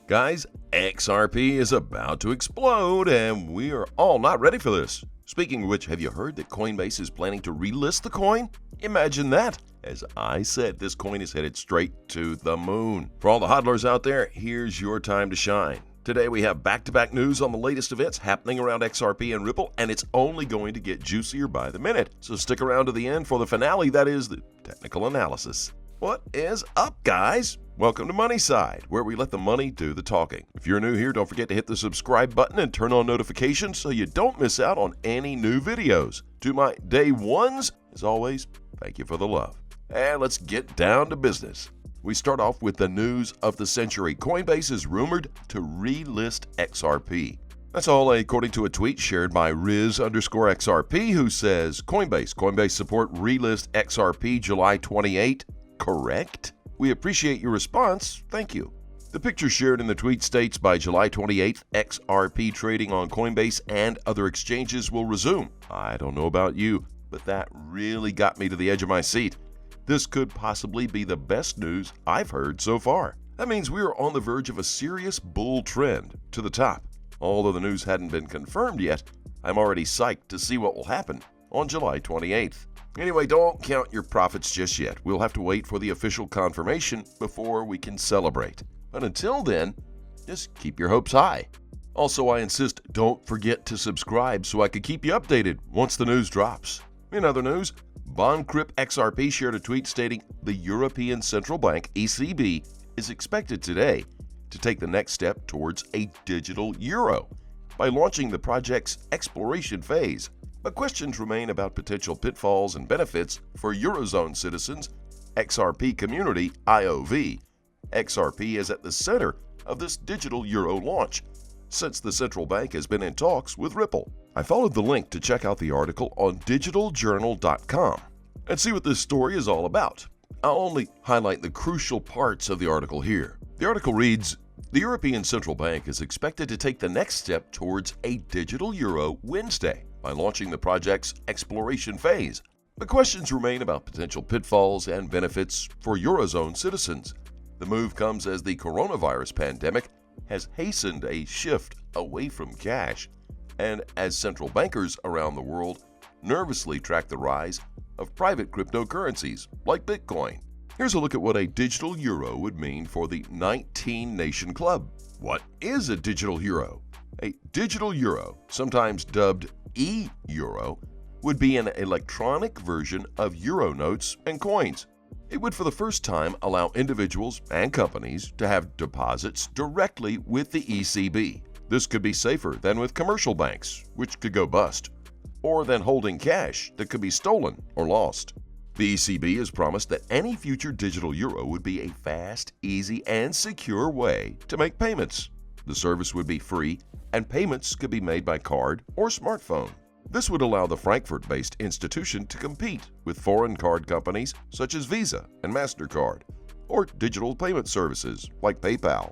Guys, XRP is about to explode, and we are all not ready for this. Speaking of which, have you heard that Coinbase is planning to relist the coin? Imagine that! As I said, this coin is headed straight to the moon. For all the hodlers out there, here's your time to shine. Today we have back-to-back news on the latest events happening around XRP and Ripple, and it's only going to get juicier by the minute. So stick around to the end for the finale, that is, the technical analysis. What is up, guys? Welcome to Money Side, where we let the money do the talking. If you're new here, don't forget to hit the subscribe button and turn on notifications so you don't miss out on any new videos. To my day ones, as always, thank you for the love. And let's get down to business. We start off with the news of the century. Coinbase is rumored to relist XRP. That's all according to a tweet shared by Riz_XRP, who says, Coinbase support relist XRP July 28. Correct? We appreciate your response. Thank you. The picture shared in the tweet states by July 28th, XRP trading on Coinbase and other exchanges will resume. I don't know about you, but that really got me to the edge of my seat. This could possibly be the best news I've heard so far. That means we are on the verge of a serious bull trend to the top. Although the news hadn't been confirmed yet, I'm already psyched to see what will happen on July 28th. Anyway, don't count your profits just yet. We'll have to wait for the official confirmation before we can celebrate. But until then, just keep your hopes high. Also, I insist don't forget to subscribe so I can keep you updated once the news drops. In other news, BondCrypt XRP shared a tweet stating the European Central Bank, ECB, is expected today to take the next step towards a digital euro by launching the project's exploration phase. But questions remain about potential pitfalls and benefits for Eurozone citizens. XRP community, IOV. XRP is at the center of this digital euro launch, since the central bank has been in talks with Ripple. I followed the link to check out the article on digitaljournal.com and see what this story is all about. I'll only highlight the crucial parts of the article here. The article reads, the European Central Bank is expected to take the next step towards a digital euro Wednesday by launching the project's exploration phase. The questions remain about potential pitfalls and benefits for Eurozone citizens. The move comes as the coronavirus pandemic has hastened a shift away from cash, and as central bankers around the world nervously track the rise of private cryptocurrencies like Bitcoin. Here's a look at what a digital euro would mean for the 19-nation club. What is a digital euro? A digital euro, sometimes dubbed e-euro, would be an electronic version of euro notes and coins. It would for the first time allow individuals and companies to have deposits directly with the ECB. This could be safer than with commercial banks, which could go bust, or than holding cash that could be stolen or lost. The ECB has promised that any future digital euro would be a fast, easy, and secure way to make payments. The service would be free, and payments could be made by card or smartphone. This would allow the Frankfurt-based institution to compete with foreign card companies such as Visa and MasterCard, or digital payment services like PayPal,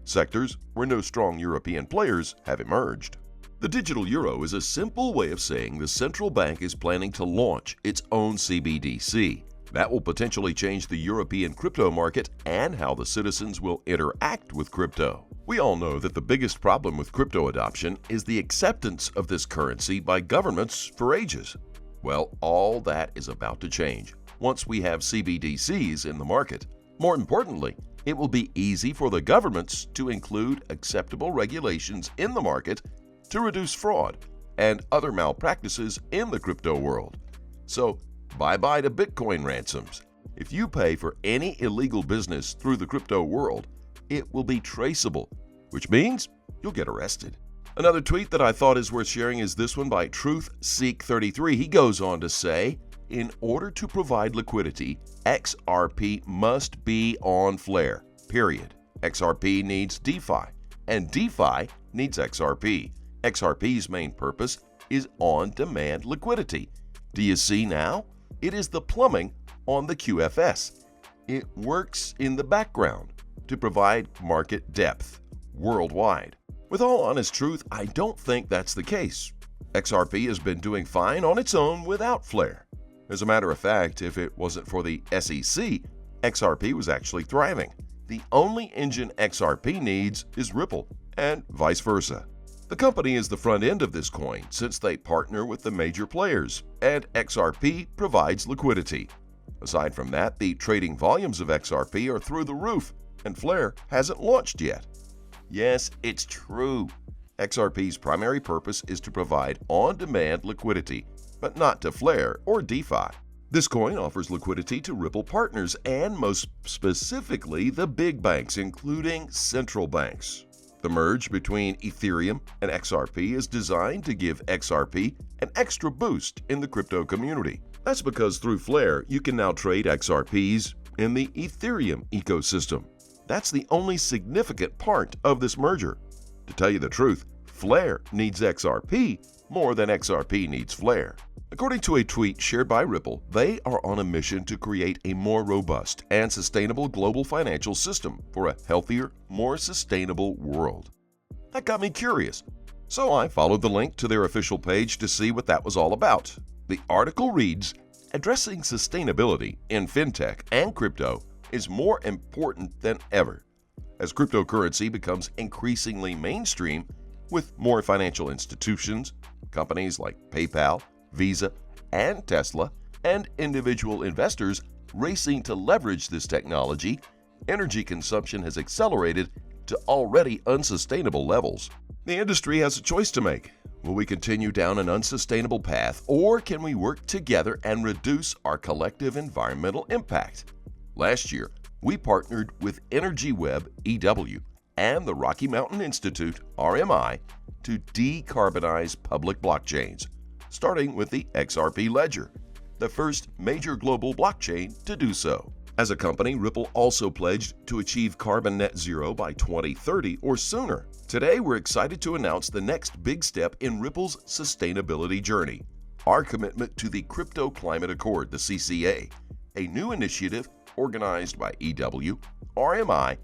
sectors where no strong European players have emerged. The digital euro is a simple way of saying the central bank is planning to launch its own CBDC. That will potentially change the European crypto market and how the citizens will interact with crypto. We all know that the biggest problem with crypto adoption is the acceptance of this currency by governments for ages. Well, all that is about to change once we have CBDCs in the market. More importantly, it will be easy for the governments to include acceptable regulations in the market to reduce fraud and other malpractices in the crypto world. So, bye-bye to Bitcoin ransoms. If you pay for any illegal business through the crypto world, it will be traceable, which means you'll get arrested. Another tweet that I thought is worth sharing is this one by TruthSeek33. He goes on to say, in order to provide liquidity, XRP must be on Flare, period. XRP needs DeFi, and DeFi needs XRP. XRP's main purpose is on-demand liquidity. Do you see now? It is the plumbing on the QFS. It works in the background to provide market depth worldwide. With all honest truth, I don't think that's the case. XRP has been doing fine on its own without Flare. As a matter of fact, if it wasn't for the SEC, XRP was actually thriving. The only engine XRP needs is Ripple, and vice versa. The company is the front end of this coin since they partner with the major players, and XRP provides liquidity. Aside from that, the trading volumes of XRP are through the roof, and Flare hasn't launched yet. Yes, it's true. XRP's primary purpose is to provide on-demand liquidity, but not to Flare or DeFi. This coin offers liquidity to Ripple partners and most specifically the big banks, including central banks. The merge between Ethereum and XRP is designed to give XRP an extra boost in the crypto community. That's because through Flare, you can now trade XRPs in the Ethereum ecosystem. That's the only significant part of this merger. To tell you the truth, Flare needs XRP more than XRP needs Flare. According to a tweet shared by Ripple, they are on a mission to create a more robust and sustainable global financial system for a healthier, more sustainable world. That got me curious, so I followed the link to their official page to see what that was all about. The article reads, "Addressing sustainability in fintech and crypto is more important than ever, as cryptocurrency becomes increasingly mainstream with more financial institutions, companies like PayPal, Visa, and Tesla, and individual investors racing to leverage this technology. Energy consumption has accelerated to already unsustainable levels. The industry has a choice to make. Will we continue down an unsustainable path, or can we work together and reduce our collective environmental impact?" Last year, we partnered with Energy Web EW and the Rocky Mountain Institute RMI to decarbonize public blockchains, starting with the XRP ledger, the first major global blockchain to do so. As a company, Ripple also pledged to achieve carbon net zero by 2030 or sooner. Today, we're excited to announce the next big step in Ripple's sustainability journey, our commitment to the Crypto Climate Accord, the CCA, a new initiative organized by EW, RMI,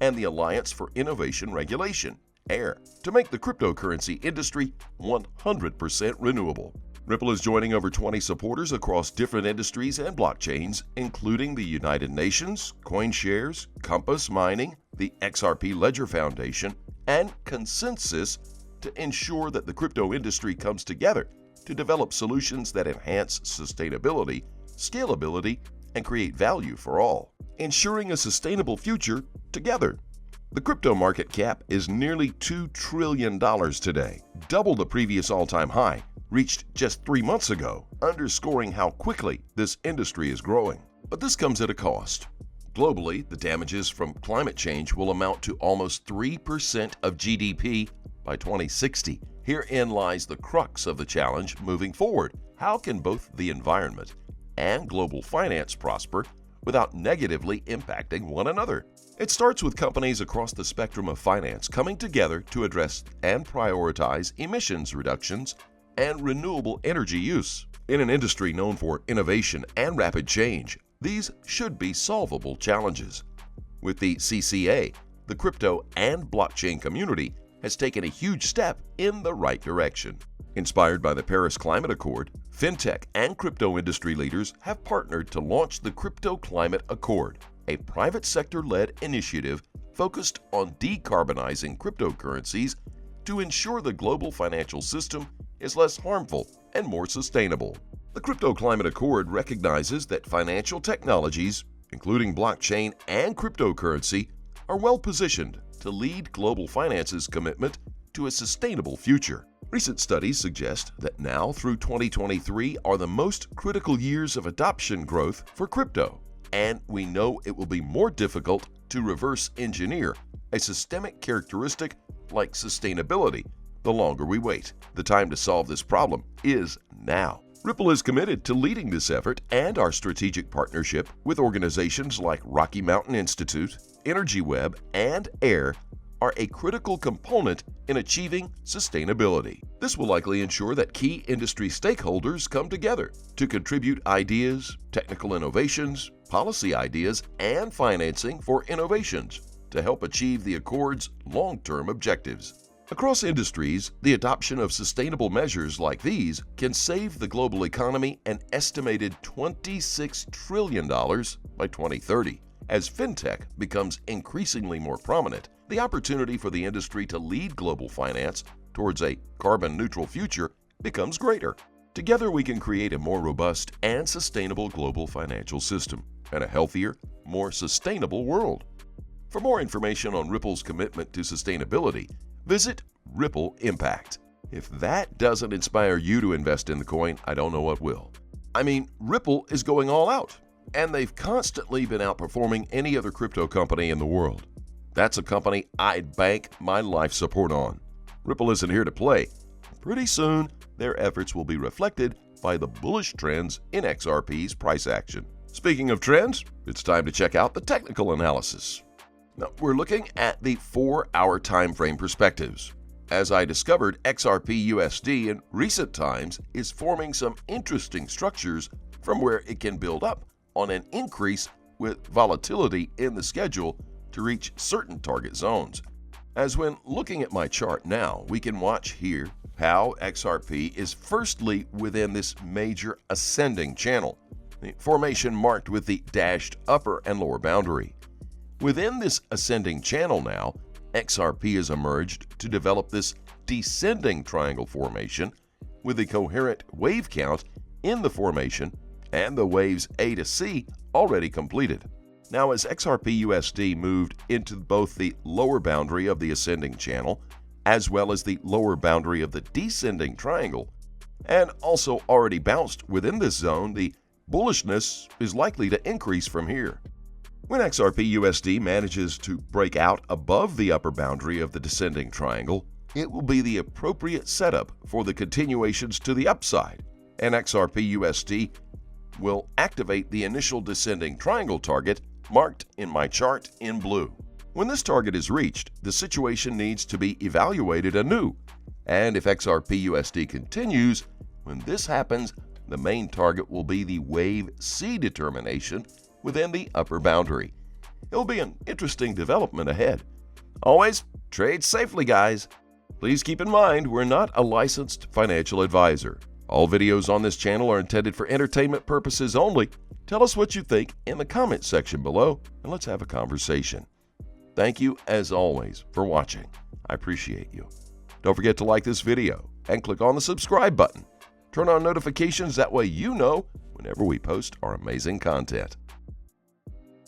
and the Alliance for Innovation Regulation, AIR, to make the cryptocurrency industry 100% renewable. Ripple is joining over 20 supporters across different industries and blockchains, including the United Nations, CoinShares, Compass Mining, the XRP Ledger Foundation, and Consensus, to ensure that the crypto industry comes together to develop solutions that enhance sustainability, scalability, and create value for all, ensuring a sustainable future together. The crypto market cap is nearly $2 trillion today, double the previous all-time high, reached just 3 months ago, underscoring how quickly this industry is growing. But this comes at a cost. Globally, the damages from climate change will amount to almost 3% of GDP by 2060. Herein lies the crux of the challenge moving forward. How can both the environment and global finance prosper without negatively impacting one another? It starts with companies across the spectrum of finance coming together to address and prioritize emissions reductions and renewable energy use. In an industry known for innovation and rapid change, these should be solvable challenges. With the CCA, the crypto and blockchain community has taken a huge step in the right direction. Inspired by the Paris Climate Accord, fintech and crypto industry leaders have partnered to launch the Crypto Climate Accord, a private sector-led initiative focused on decarbonizing cryptocurrencies to ensure the global financial system is less harmful and more sustainable. The Crypto Climate Accord recognizes that financial technologies, including blockchain and cryptocurrency, are well positioned to lead global finance's commitment to a sustainable future. Recent studies suggest that now through 2023 are the most critical years of adoption growth for crypto, and we know it will be more difficult to reverse engineer a systemic characteristic like sustainability the longer we wait. The time to solve this problem is now. Ripple is committed to leading this effort, and our strategic partnership with organizations like Rocky Mountain Institute, Energy Web, and AIR are a critical component in achieving sustainability. This will likely ensure that key industry stakeholders come together to contribute ideas, technical innovations, policy ideas, and financing for innovations to help achieve the Accord's long-term objectives. Across industries, the adoption of sustainable measures like these can save the global economy an estimated $26 trillion by 2030. As fintech becomes increasingly more prominent, the opportunity for the industry to lead global finance towards a carbon-neutral future becomes greater. Together we can create a more robust and sustainable global financial system and a healthier, more sustainable world. For more information on Ripple's commitment to sustainability, visit Ripple Impact. If that doesn't inspire you to invest in the coin, I don't know what will. I mean, Ripple is going all out, and they've constantly been outperforming any other crypto company in the world. That's a company I'd bank my life support on. Ripple isn't here to play. Pretty soon, their efforts will be reflected by the bullish trends in XRP's price action. Speaking of trends, it's time to check out the technical analysis. Now, we're looking at the 4-hour time frame perspectives. As I discovered, XRP USD in recent times is forming some interesting structures from where it can build up on an increase with volatility in the schedule to reach certain target zones. As when looking at my chart now, we can watch here how XRP is firstly within this major ascending channel, the formation marked with the dashed upper and lower boundary. Within this ascending channel now, XRP has emerged to develop this descending triangle formation with a coherent wave count in the formation and the waves A to C already completed. Now, as XRP USD moved into both the lower boundary of the ascending channel as well as the lower boundary of the descending triangle, and also already bounced within this zone, the bullishness is likely to increase from here. When XRP USD manages to break out above the upper boundary of the descending triangle, it will be the appropriate setup for the continuations to the upside, and XRP USD will activate the initial descending triangle target marked in my chart in blue. When this target is reached, the situation needs to be evaluated anew, and if XRP USD continues, when this happens, the main target will be the wave C determination within the upper boundary. It'll be an interesting development ahead. Always trade safely, guys. Please keep in mind, we're not a licensed financial advisor. All videos on this channel are intended for entertainment purposes only. Tell us what you think in the comment section below, and let's have a conversation. Thank you, as always, for watching. I appreciate you. Don't forget to like this video and click on the subscribe button. Turn on notifications, that way you know whenever we post our amazing content.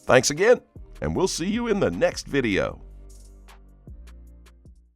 Thanks again, and we'll see you in the next video.